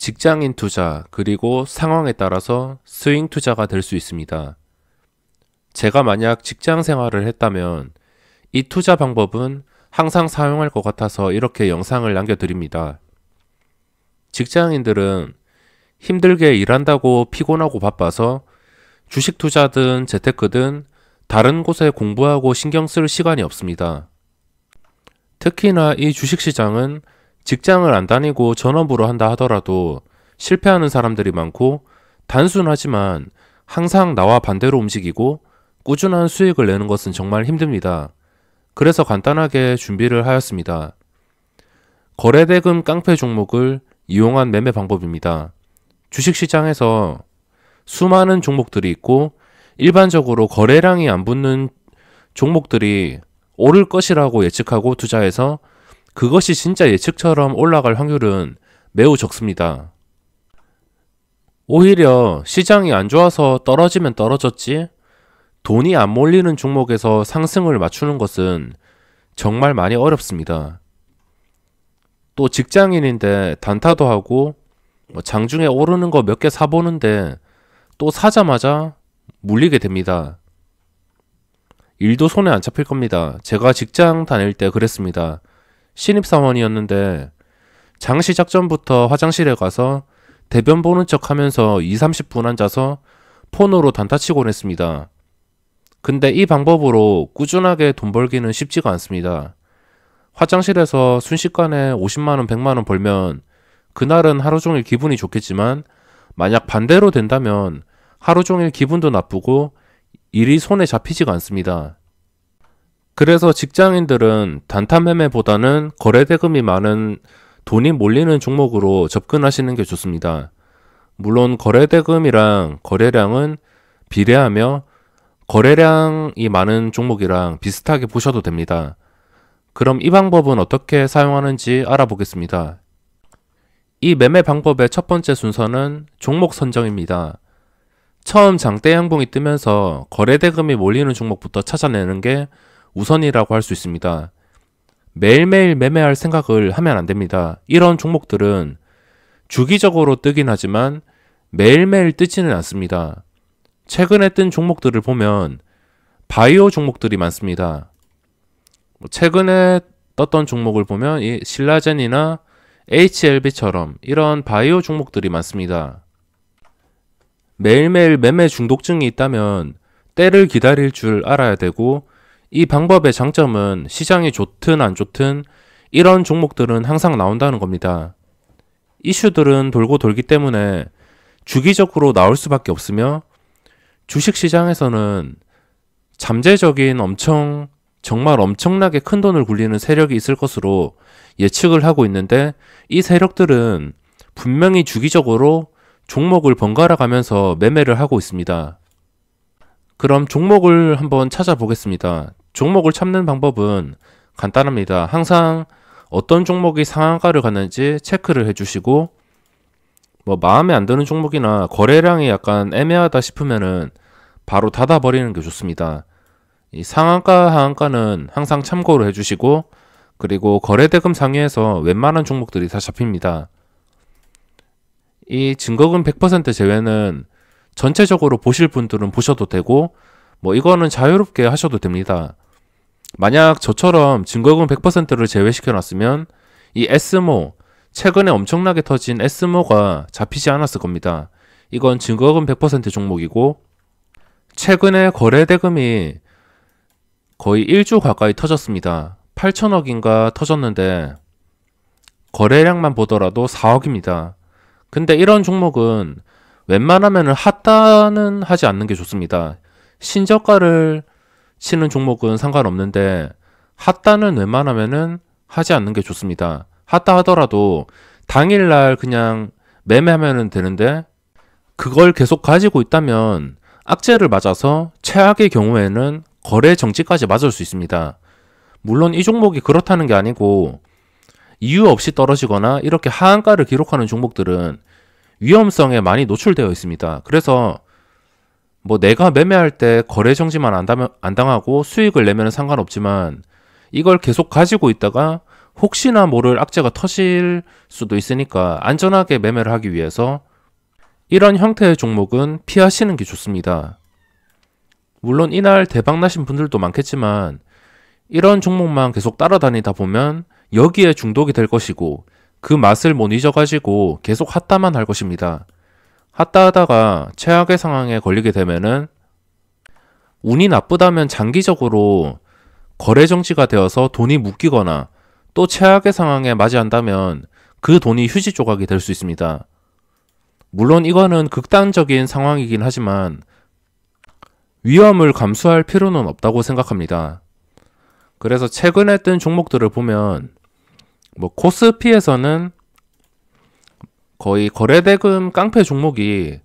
직장인 투자, 그리고 상황에 따라서 스윙 투자가 될 수 있습니다. 제가 만약 직장 생활을 했다면 이 투자 방법은 항상 사용할 것 같아서 이렇게 영상을 남겨드립니다. 직장인들은 힘들게 일한다고 피곤하고 바빠서 주식 투자든 재테크든 다른 곳에 공부하고 신경 쓸 시간이 없습니다. 특히나 이 주식시장은 직장을 안 다니고 전업으로 한다 하더라도 실패하는 사람들이 많고 단순하지만 항상 나와 반대로 움직이고 꾸준한 수익을 내는 것은 정말 힘듭니다. 그래서 간단하게 준비를 하였습니다. 거래대금 깡패 종목을 이용한 매매 방법입니다. 주식시장에서 수많은 종목들이 있고 일반적으로 거래량이 안 붙는 종목들이 오를 것이라고 예측하고 투자해서 그것이 진짜 예측처럼 올라갈 확률은 매우 적습니다. 오히려 시장이 안 좋아서 떨어지면 떨어졌지 돈이 안 몰리는 종목에서 상승을 맞추는 것은 정말 많이 어렵습니다. 또 직장인인데 단타도 하고 장중에 오르는 거 몇 개 사보는데 또 사자마자 물리게 됩니다. 일도 손에 안 잡힐 겁니다. 제가 직장 다닐 때 그랬습니다. 신입사원이었는데 장 시작 전부터 화장실에 가서 대변 보는 척 하면서 20-30분 앉아서 폰으로 단타 치곤 했습니다. 근데 이 방법으로 꾸준하게 돈 벌기는 쉽지가 않습니다. 화장실에서 순식간에 50만원, 100만원 벌면 그날은 하루 종일 기분이 좋겠지만 만약 반대로 된다면 하루 종일 기분도 나쁘고 일이 손에 잡히지가 않습니다. 그래서 직장인들은 단타 매매보다는 거래대금이 많은 돈이 몰리는 종목으로 접근하시는 게 좋습니다. 물론 거래대금이랑 거래량은 비례하며 거래량이 많은 종목이랑 비슷하게 보셔도 됩니다. 그럼 이 방법은 어떻게 사용하는지 알아보겠습니다. 이 매매 방법의 첫 번째 순서는 종목 선정입니다. 처음 장대 양봉이 뜨면서 거래대금이 몰리는 종목부터 찾아내는 게 우선이라고 할 수 있습니다. 매일매일 매매할 생각을 하면 안 됩니다. 이런 종목들은 주기적으로 뜨긴 하지만 매일매일 뜨지는 않습니다. 최근에 뜬 종목들을 보면 바이오 종목들이 많습니다. 최근에 떴던 종목을 보면 이 신라젠이나 HLB처럼 이런 바이오 종목들이 많습니다. 매일매일 매매 중독증이 있다면 때를 기다릴 줄 알아야 되고 이 방법의 장점은 시장이 좋든 안 좋든 이런 종목들은 항상 나온다는 겁니다. 이슈들은 돌고 돌기 때문에 주기적으로 나올 수밖에 없으며 주식시장에서는 잠재적인 정말 엄청나게 큰 돈을 굴리는 세력이 있을 것으로 예측을 하고 있는데 이 세력들은 분명히 주기적으로 종목을 번갈아 가면서 매매를 하고 있습니다. 그럼 종목을 한번 찾아보겠습니다. 종목을 찾는 방법은 간단합니다. 항상 어떤 종목이 상한가를 갔는지 체크를 해주시고 마음에 안 드는 종목이나 거래량이 약간 애매하다 싶으면은 바로 닫아버리는 게 좋습니다. 이 상한가, 하한가는 항상 참고를 해주시고 그리고 거래대금 상위에서 웬만한 종목들이 다 잡힙니다. 이 증거금 100% 제외는 전체적으로 보실 분들은 보셔도 되고 이거는 자유롭게 하셔도 됩니다. 만약 저처럼 증거금 100%를 제외시켜 놨으면 이 S모, 최근에 엄청나게 터진 S모가 잡히지 않았을 겁니다. 이건 증거금 100% 종목이고 최근에 거래대금이 거의 1조 가까이 터졌습니다. 8천억인가 터졌는데 거래량만 보더라도 4억입니다. 근데 이런 종목은 웬만하면 핫다는 하지 않는 게 좋습니다. 신저가를 치는 종목은 상관없는데 핫다는 웬만하면은 하지 않는 게 좋습니다. 핫다 하더라도 당일날 그냥 매매하면 되는데 그걸 계속 가지고 있다면 악재를 맞아서 최악의 경우에는 거래 정지까지 맞을 수 있습니다. 물론 이 종목이 그렇다는 게 아니고 이유 없이 떨어지거나 이렇게 하한가를 기록하는 종목들은 위험성에 많이 노출되어 있습니다. 그래서 내가 매매할 때 거래 정지만 안 당하고 수익을 내면 상관없지만 이걸 계속 가지고 있다가 혹시나 모를 악재가 터질 수도 있으니까 안전하게 매매를 하기 위해서 이런 형태의 종목은 피하시는 게 좋습니다. 물론 이날 대박 나신 분들도 많겠지만 이런 종목만 계속 따라다니다 보면 여기에 중독이 될 것이고 그 맛을 못 잊어가지고 계속 핫다만 할 것입니다. 핫다 하다가 최악의 상황에 걸리게 되면은 운이 나쁘다면 장기적으로 거래 정지가 되어서 돈이 묶이거나 또 최악의 상황에 맞이한다면 그 돈이 휴지 조각이 될 수 있습니다. 물론 이거는 극단적인 상황이긴 하지만 위험을 감수할 필요는 없다고 생각합니다. 그래서 최근에 뜬 종목들을 보면 코스피에서는 거의 거래대금 깡패 종목이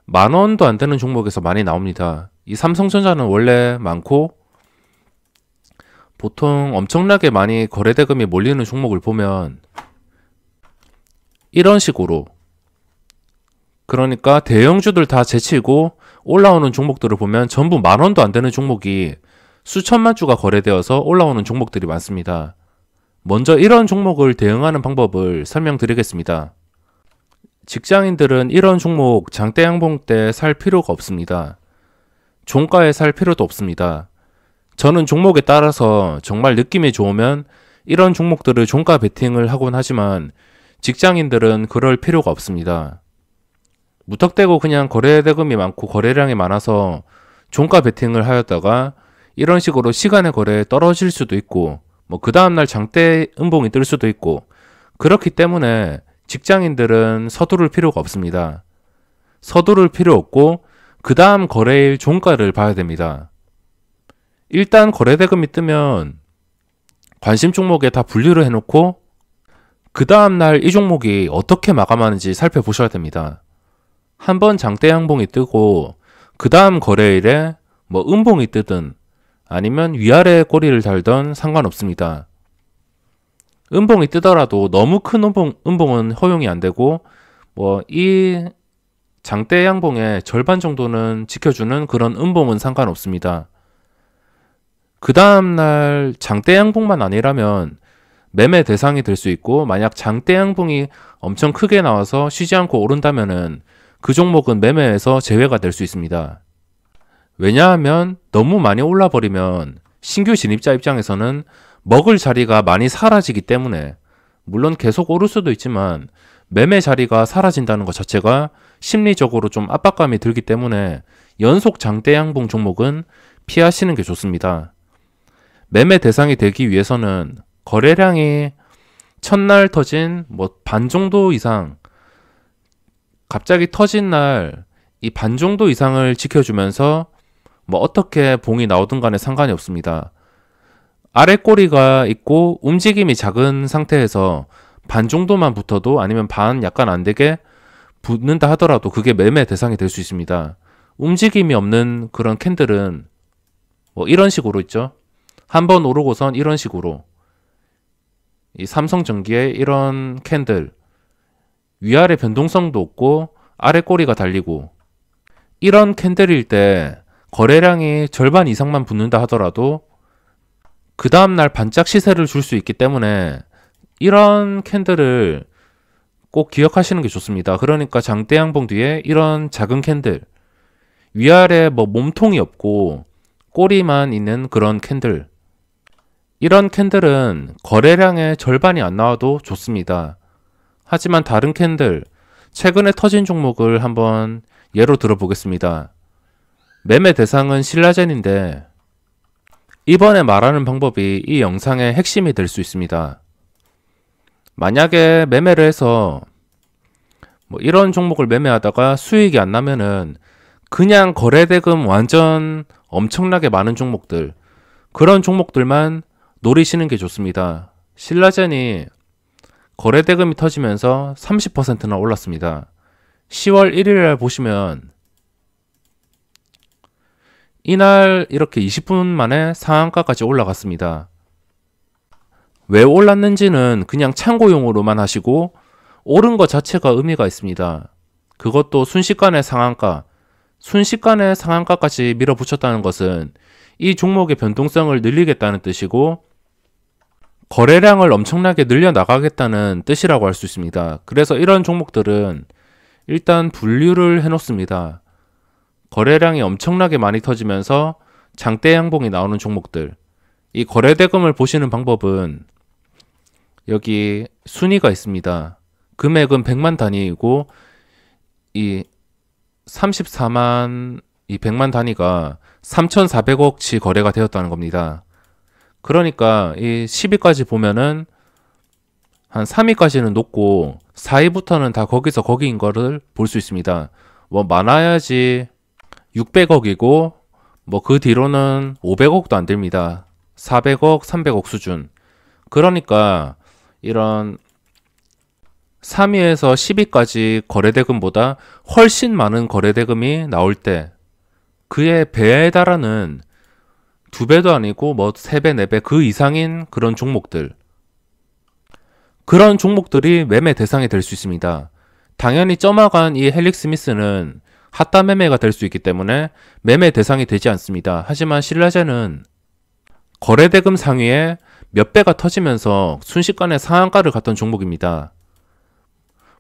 10,000원도 안 되는 종목에서 많이 나옵니다. 이 삼성전자는 원래 많고 보통 엄청나게 많이 거래대금이 몰리는 종목을 보면 이런 식으로, 그러니까 대형주들 다 제치고 올라오는 종목들을 보면 전부 10,000원도 안 되는 종목이 수천만 주가 거래되어서 올라오는 종목들이 많습니다. 먼저 이런 종목을 대응하는 방법을 설명드리겠습니다. 직장인들은 이런 종목 장대 양봉 때 살 필요가 없습니다. 종가에 살 필요도 없습니다. 저는 종목에 따라서 정말 느낌이 좋으면 이런 종목들을 종가 베팅을 하곤 하지만 직장인들은 그럴 필요가 없습니다. 무턱대고 그냥 거래대금이 많고 거래량이 많아서 종가 베팅을 하였다가 이런 식으로 시간의 거래에 떨어질 수도 있고 그 다음날 장대 음봉이 뜰 수도 있고, 그렇기 때문에 직장인들은 서두를 필요가 없습니다. 서두를 필요 없고 그 다음 거래일 종가를 봐야 됩니다. 일단 거래대금이 뜨면 관심 종목에 다 분류를 해놓고 그 다음날 이 종목이 어떻게 마감하는지 살펴보셔야 됩니다. 한번 장대 양봉이 뜨고 그 다음 거래일에 음봉이 뜨든 아니면 위아래 꼬리를 달던 상관없습니다. 음봉이 뜨더라도 너무 큰 음봉은 허용이 안 되고 이 장대 양봉의 절반 정도는 지켜주는 그런 음봉은 상관없습니다. 그 다음날 장대 양봉만 아니라면 매매 대상이 될 수 있고, 만약 장대 양봉이 엄청 크게 나와서 쉬지 않고 오른다면은 그 종목은 매매에서 제외가 될 수 있습니다. 왜냐하면 너무 많이 올라버리면 신규 진입자 입장에서는 먹을 자리가 많이 사라지기 때문에, 물론 계속 오를 수도 있지만 매매 자리가 사라진다는 것 자체가 심리적으로 좀 압박감이 들기 때문에 연속 장대 양봉 종목은 피하시는 게 좋습니다. 매매 대상이 되기 위해서는 거래량이 첫날 터진 반 정도 이상, 갑자기 터진 날 이 반 정도 이상을 지켜주면서 어떻게 봉이 나오든 간에 상관이 없습니다. 아래 꼬리가 있고 움직임이 작은 상태에서 반 정도만 붙어도, 아니면 반 약간 안 되게 붙는다 하더라도 그게 매매 대상이 될 수 있습니다. 움직임이 없는 그런 캔들은 이런 식으로 있죠. 한번 오르고선 이런 식으로, 이 삼성전기의 이런 캔들 위아래 변동성도 없고 아래 꼬리가 달리고, 이런 캔들일 때 거래량이 절반 이상만 붙는다 하더라도 그 다음날 반짝 시세를 줄 수 있기 때문에 이런 캔들을 꼭 기억하시는 게 좋습니다. 그러니까 장대 양봉 뒤에 이런 작은 캔들, 위아래 몸통이 없고 꼬리만 있는 그런 캔들, 이런 캔들은 거래량의 절반이 안 나와도 좋습니다. 하지만 다른 캔들, 최근에 터진 종목을 한번 예로 들어보겠습니다. 매매 대상은 신라젠인데 이번에 말하는 방법이 이 영상의 핵심이 될 수 있습니다. 만약에 매매를 해서 이런 종목을 매매하다가 수익이 안 나면은 그냥 거래대금 완전 엄청나게 많은 종목들, 그런 종목들만 노리시는 게 좋습니다. 신라젠이 거래대금이 터지면서 30%나 올랐습니다. 10월 1일에 보시면 이날 이렇게 20분 만에 상한가까지 올라갔습니다. 왜 올랐는지는 그냥 참고용으로만 하시고 오른 것 자체가 의미가 있습니다. 그것도 순식간에 상한가까지 밀어붙였다는 것은 이 종목의 변동성을 늘리겠다는 뜻이고, 거래량을 엄청나게 늘려나가겠다는 뜻이라고 할 수 있습니다. 그래서 이런 종목들은 일단 분류를 해놓습니다. 거래량이 엄청나게 많이 터지면서 장대 양봉이 나오는 종목들. 이 거래대금을 보시는 방법은 여기 순위가 있습니다. 금액은 100만 단위이고 이 34만 이 100만 단위가 3,400억치 거래가 되었다는 겁니다. 그러니까 이 10위까지 보면은 한 3위까지는 높고 4위부터는 다 거기서 거기인 거를 볼 수 있습니다. 뭐 많아야지 600억이고 뭐 그 뒤로는 500억도 안 됩니다. 400억, 300억 수준. 그러니까 이런 3위에서 10위까지 거래대금보다 훨씬 많은 거래대금이 나올 때 그의 배에 달하는 2배도 아니고 뭐 3배, 4배 그 이상인 그런 종목들. 그런 종목들이 매매 대상이 될 수 있습니다. 당연히 쩌마간 이 헬릭 스미스는 핫다 매매가 될 수 있기 때문에 매매 대상이 되지 않습니다. 하지만 신라제는 거래대금 상위에 몇 배가 터지면서 순식간에 상한가를 갔던 종목입니다.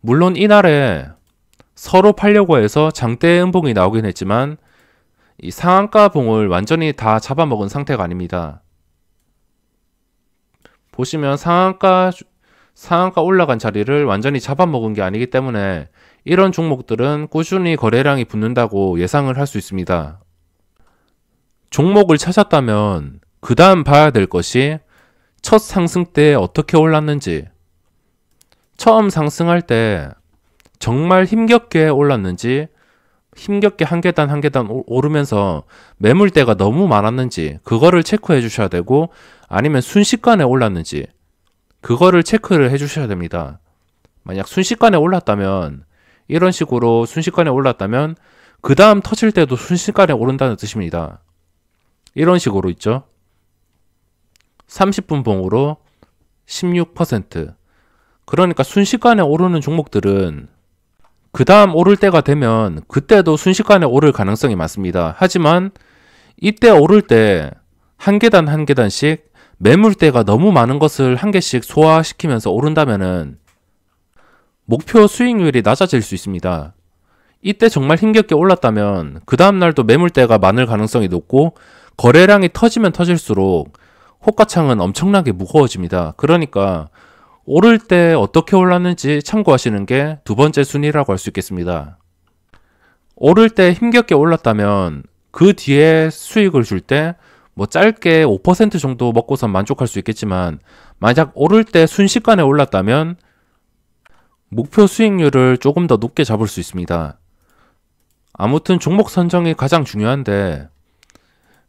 물론 이날에 서로 팔려고 해서 장대 음봉이 나오긴 했지만 이 상한가 봉을 완전히 다 잡아먹은 상태가 아닙니다. 보시면 상한가 올라간 자리를 완전히 잡아먹은 게 아니기 때문에 이런 종목들은 꾸준히 거래량이 붙는다고 예상을 할 수 있습니다. 종목을 찾았다면 그 다음 봐야 될 것이 첫 상승 때 어떻게 올랐는지, 처음 상승할 때 정말 힘겹게 올랐는지, 힘겹게 한 계단 한 계단 오르면서 매물대가 너무 많았는지 그거를 체크해 주셔야 되고, 아니면 순식간에 올랐는지 그거를 체크를 해 주셔야 됩니다. 만약 순식간에 올랐다면, 이런 식으로 순식간에 올랐다면 그 다음 터질 때도 순식간에 오른다는 뜻입니다. 이런 식으로 있죠. 30분 봉으로 16%. 그러니까 순식간에 오르는 종목들은 그 다음 오를 때가 되면 그때도 순식간에 오를 가능성이 많습니다. 하지만 이때 오를 때 한 계단 한 계단씩 매물대가 너무 많은 것을 한 개씩 소화시키면서 오른다면은 목표 수익률이 낮아질 수 있습니다. 이때 정말 힘겹게 올랐다면 그 다음날도 매물대가 많을 가능성이 높고 거래량이 터지면 터질수록 호가창은 엄청나게 무거워집니다. 그러니까 오를 때 어떻게 올랐는지 참고하시는 게 두 번째 순위라고 할 수 있겠습니다. 오를 때 힘겹게 올랐다면 그 뒤에 수익을 줄 때 뭐 짧게 5% 정도 먹고선 만족할 수 있겠지만, 만약 오를 때 순식간에 올랐다면 목표 수익률을 조금 더 높게 잡을 수 있습니다. 아무튼 종목 선정이 가장 중요한데,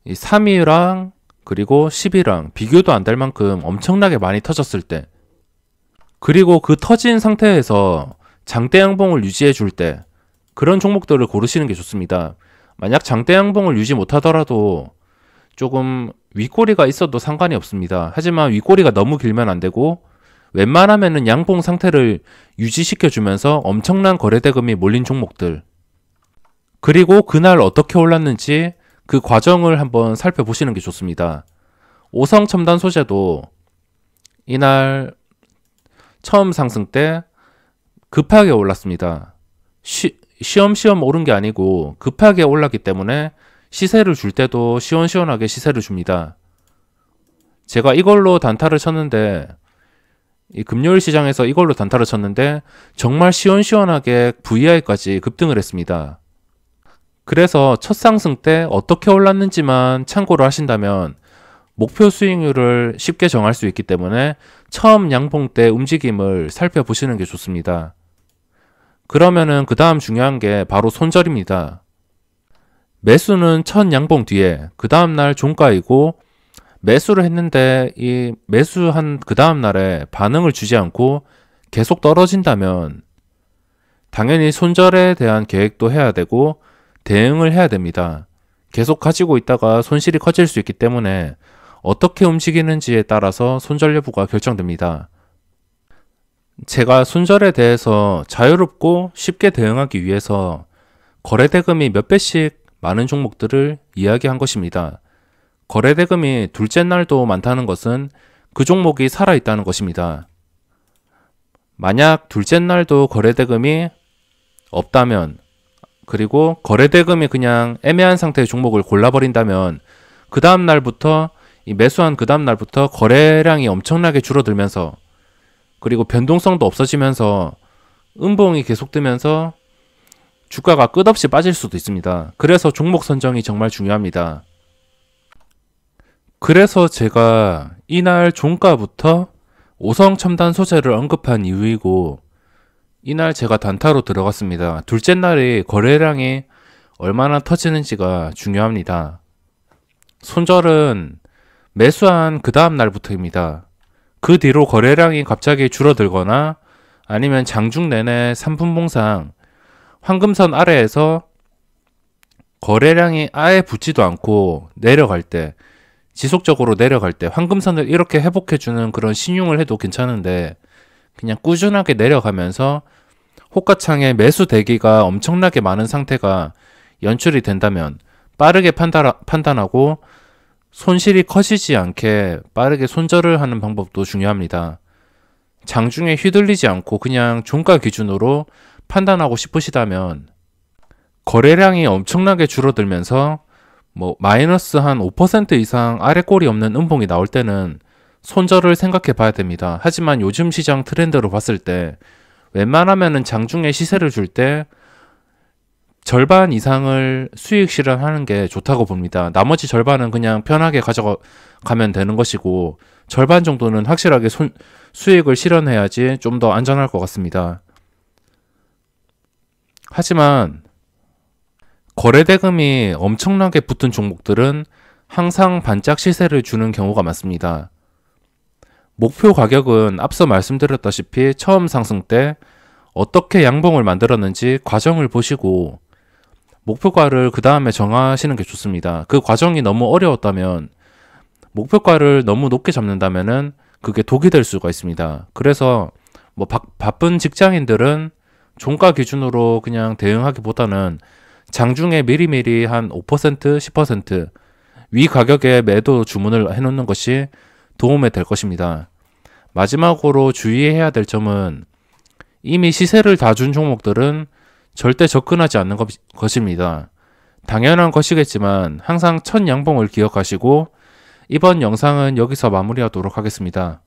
이 3위랑 그리고 10위랑 비교도 안 될 만큼 엄청나게 많이 터졌을 때, 그리고 그 터진 상태에서 장대 양봉을 유지해 줄 때, 그런 종목들을 고르시는 게 좋습니다. 만약 장대 양봉을 유지 못하더라도 조금 윗꼬리가 있어도 상관이 없습니다. 하지만 윗꼬리가 너무 길면 안 되고, 웬만하면은 양봉 상태를 유지시켜 주면서 엄청난 거래대금이 몰린 종목들, 그리고 그날 어떻게 올랐는지 그 과정을 한번 살펴보시는 게 좋습니다. 오성첨단 소재도 이날 처음 상승 때 급하게 올랐습니다. 시험시험 오른 게 아니고 급하게 올랐기 때문에 시세를 줄 때도 시원시원하게 시세를 줍니다. 제가 이걸로 단타를 쳤는데, 이 금요일 시장에서 이걸로 단타를 쳤는데 정말 시원시원하게 VI까지 급등을 했습니다. 그래서 첫 상승 때 어떻게 올랐는지만 참고를 하신다면 목표 수익률을 쉽게 정할 수 있기 때문에 처음 양봉 때 움직임을 살펴보시는 게 좋습니다. 그러면은 그 다음 중요한 게 바로 손절입니다. 매수는 첫 양봉 뒤에 그 다음날 종가이고, 매수를 했는데 이 매수한 그 다음날에 반응을 주지 않고 계속 떨어진다면 당연히 손절에 대한 계획도 해야 되고 대응을 해야 됩니다. 계속 가지고 있다가 손실이 커질 수 있기 때문에 어떻게 움직이는지에 따라서 손절 여부가 결정됩니다. 제가 손절에 대해서 자유롭고 쉽게 대응하기 위해서 거래대금이 몇 배씩 많은 종목들을 이야기한 것입니다. 거래대금이 둘째 날도 많다는 것은 그 종목이 살아있다는 것입니다. 만약 둘째 날도 거래대금이 없다면, 그리고 거래대금이 그냥 애매한 상태의 종목을 골라버린다면 그 다음 날부터 매수한 그 다음 날부터 거래량이 엄청나게 줄어들면서, 그리고 변동성도 없어지면서 음봉이 계속되면서 주가가 끝없이 빠질 수도 있습니다. 그래서 종목 선정이 정말 중요합니다. 그래서 제가 이날 종가부터 오성첨단 소재를 언급한 이유이고, 이날 제가 단타로 들어갔습니다. 둘째 날에 거래량이 얼마나 터지는지가 중요합니다. 손절은 매수한 그 다음 날부터입니다. 그 뒤로 거래량이 갑자기 줄어들거나 아니면 장중 내내 3분봉상 황금선 아래에서 거래량이 아예 붙지도 않고 내려갈 때, 지속적으로 내려갈 때 황금선을 이렇게 회복해주는 그런 신용을 해도 괜찮은데, 그냥 꾸준하게 내려가면서 호가창에 매수 대기가 엄청나게 많은 상태가 연출이 된다면 빠르게 판단하고 손실이 커지지 않게 빠르게 손절을 하는 방법도 중요합니다. 장중에 휘둘리지 않고 그냥 종가 기준으로 판단하고 싶으시다면, 거래량이 엄청나게 줄어들면서 마이너스 한 5% 이상 아래꼴이 없는 음봉이 나올 때는 손절을 생각해 봐야 됩니다. 하지만 요즘 시장 트렌드로 봤을 때 웬만하면은 장중에 시세를 줄 때 절반 이상을 수익 실현하는 게 좋다고 봅니다. 나머지 절반은 그냥 편하게 가져가면 되는 것이고, 절반 정도는 확실하게 수익을 실현해야지 좀 더 안전할 것 같습니다. 하지만 거래대금이 엄청나게 붙은 종목들은 항상 반짝 시세를 주는 경우가 많습니다. 목표 가격은 앞서 말씀드렸다시피 처음 상승 때 어떻게 양봉을 만들었는지 과정을 보시고 목표가를 그 다음에 정하시는 게 좋습니다. 그 과정이 너무 어려웠다면, 목표가를 너무 높게 잡는다면은 그게 독이 될 수가 있습니다. 그래서 바쁜 직장인들은 종가 기준으로 그냥 대응하기보다는 장중에 미리미리 한 5%, 10% 위 가격에 매도 주문을 해놓는 것이 도움이 될 것입니다. 마지막으로 주의해야 될 점은, 이미 시세를 다 준 종목들은 절대 접근하지 않는 것입니다. 당연한 것이겠지만 항상 첫 양봉을 기억하시고, 이번 영상은 여기서 마무리하도록 하겠습니다.